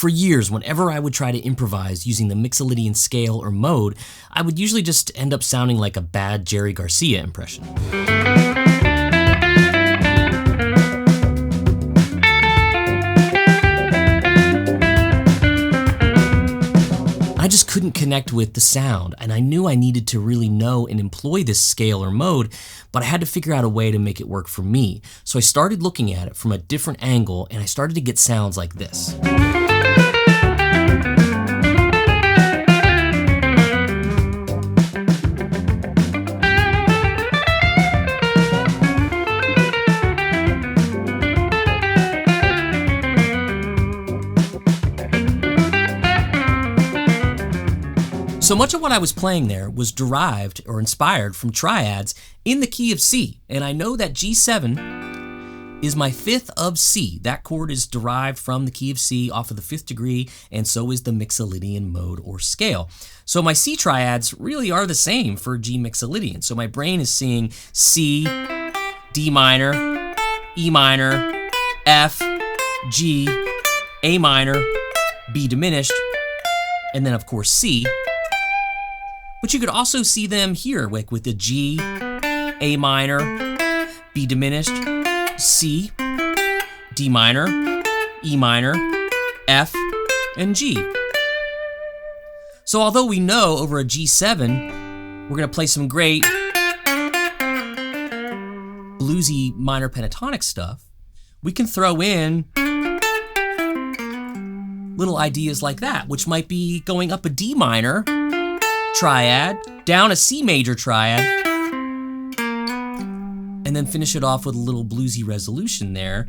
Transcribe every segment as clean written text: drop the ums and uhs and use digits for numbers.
For years, whenever I would try to improvise using the Mixolydian scale or mode, I would usually just end up sounding like a bad Jerry Garcia impression. I just couldn't connect with the sound, and I knew I needed to really know and employ this scale or mode, but I had to figure out a way to make it work for me. So I started looking at it from a different angle, and I started to get sounds like this. So much of what I was playing there was derived or inspired from triads in the key of C, and I know that G7 is my fifth of C. That chord is derived from the key of C off of the 5th degree, and so is the Mixolydian mode or scale. So my C triads really are the same for G Mixolydian. So my brain is seeing C, D minor, E minor, F, G, A minor, B diminished, and then of course C. But you could also see them here, like with the G, A minor, B diminished, C, D minor, E minor, F, and G. So although we know over a G7, we're gonna play some great bluesy minor pentatonic stuff, we can throw in little ideas like that, which might be going up a D minor triad, down a C major triad, and then finish it off with a little bluesy resolution there.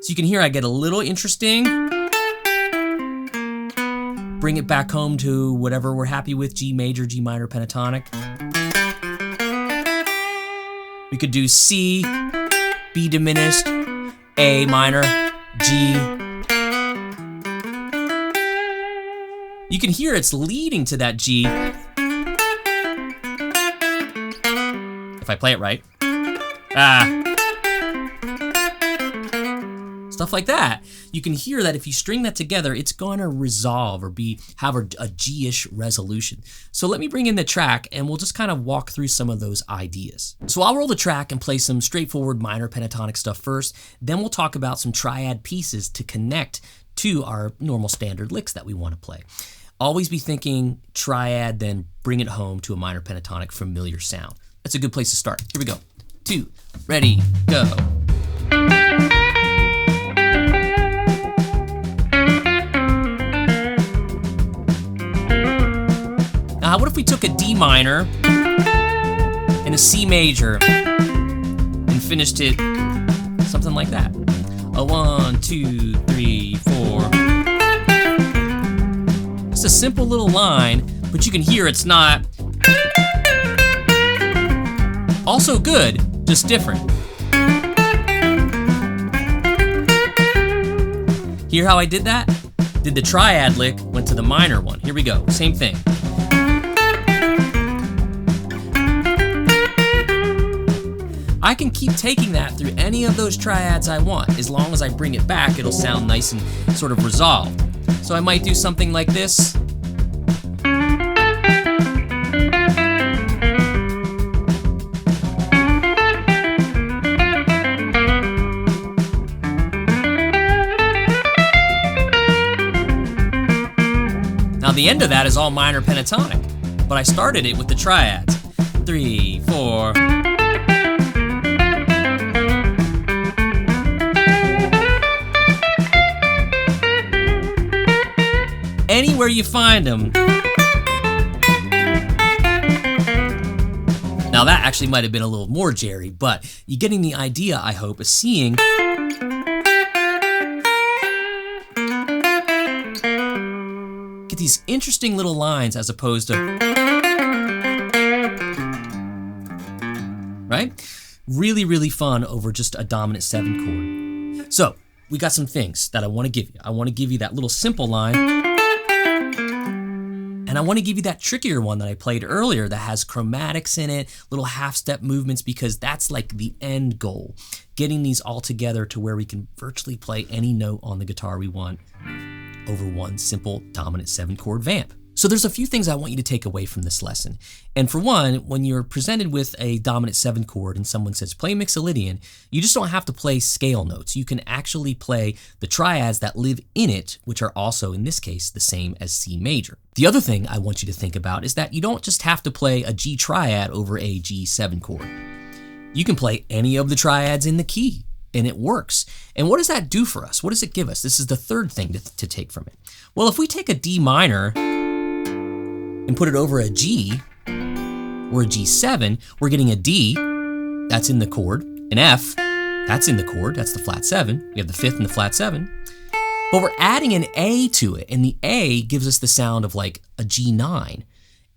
So you can hear I get a little interesting, bring it back home to whatever we're happy with, G major, G minor pentatonic. We could do C, B diminished, A minor, G. You can hear it's leading to that G. If I play it right. Stuff like that. You can hear that if you string that together, it's going to resolve or have a G-ish resolution. So let me bring in the track and we'll just kind of walk through some of those ideas. So I'll roll the track and play some straightforward minor pentatonic stuff first. Then we'll talk about some triad pieces to connect to our normal standard licks that we want to play. Always be thinking triad, then bring it home to a minor pentatonic familiar sound. That's a good place to start. Here we go. 2, ready, go. Now, what if we took a D minor and a C major and finished it something like that? A 1, 2, 3, 4. It's a simple little line, but you can hear it's not also good, just different. Hear how I did that? Did the triad lick, went to the minor one. Here we go, same thing. I can keep taking that through any of those triads I want. As long as I bring it back, it'll sound nice and sort of resolved. So I might do something like this. Now the end of that is all minor pentatonic, but I started it with the triads. 3, 4. Anywhere you find them. Now that actually might have been a little more Jerry, but you're getting the idea, I hope, of seeing get these interesting little lines as opposed to, right? Really, really fun over just a dominant 7 chord. So we got some things that I want to give you. I want to give you that little simple line. And And I want to give you that trickier one that I played earlier that has chromatics in it, little half-step movements, because that's like the end goal. Getting these all together to where we can virtually play any note on the guitar we want over one simple dominant 7-chord vamp. So there's a few things I want you to take away from this lesson. And for one, when you're presented with a dominant 7-chord and someone says, play Mixolydian, you just don't have to play scale notes. You can actually play the triads that live in it, which are also, in this case, the same as C major. The other thing I want you to think about is that you don't just have to play a G triad over a G7 chord. You can play any of the triads in the key, and it works. And what does that do for us? What does it give us? This is the third thing to take from it. Well, if we take a D minor and put it over a G or a G7, we're getting a D, that's in the chord, an F, that's in the chord, that's the flat 7. We have the 5th and the flat 7. But we're adding an A to it, and the A gives us the sound of like a G9.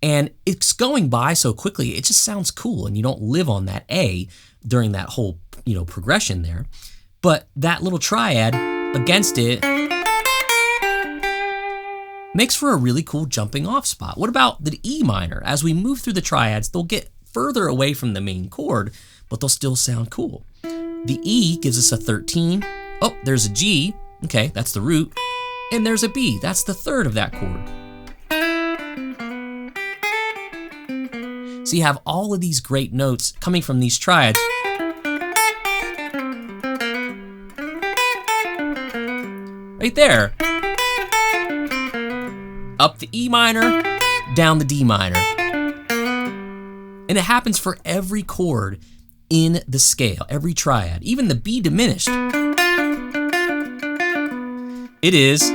And it's going by so quickly, it just sounds cool, and you don't live on that A during that whole, progression there. But that little triad against it makes for a really cool jumping off spot. What about the E minor? As we move through the triads, they'll get further away from the main chord, but they'll still sound cool. The E gives us a 13. Oh, there's a G. Okay, that's the root. And there's a B. That's the 3rd of that chord. So you have all of these great notes coming from these triads. Right there. Up the E minor, down the D minor. And it happens for every chord in the scale, every triad, even the B diminished. It's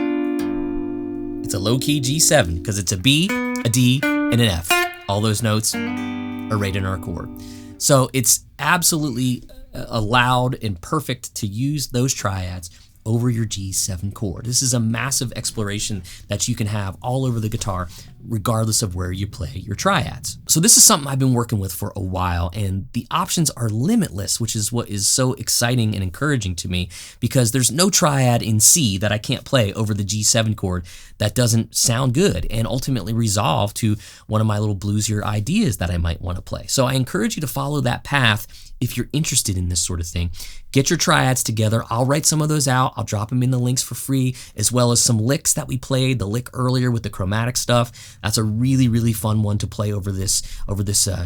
a low-key G7 because it's a B, a D, and an F. All those notes are right in our chord. So it's absolutely allowed and perfect to use those triads over your G7 chord. This is a massive exploration that you can have all over the guitar, regardless of where you play your triads. So this is something I've been working with for a while, and the options are limitless, which is what is so exciting and encouraging to me, because there's no triad in C that I can't play over the G7 chord that doesn't sound good and ultimately resolve to one of my little bluesier ideas that I might want to play. So I encourage you to follow that path if you're interested in this sort of thing. Get your triads together. I'll write some of those out. I'll drop them in the links for free, as well as some licks that we played, the lick earlier with the chromatic stuff. That's a really, really fun one to play over this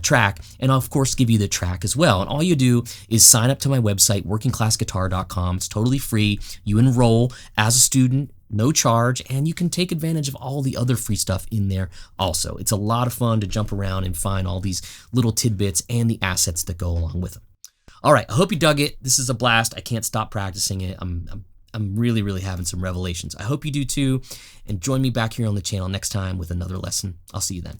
track. And I'll, of course, give you the track as well. And all you do is sign up to my website, workingclassguitar.com. It's totally free. You enroll as a student, no charge, and you can take advantage of all the other free stuff in there also. It's a lot of fun to jump around and find all these little tidbits and the assets that go along with them. All right, I hope you dug it. This is a blast. I can't stop practicing it. I'm really, really having some revelations. I hope you do too, and join me back here on the channel next time with another lesson. I'll see you then.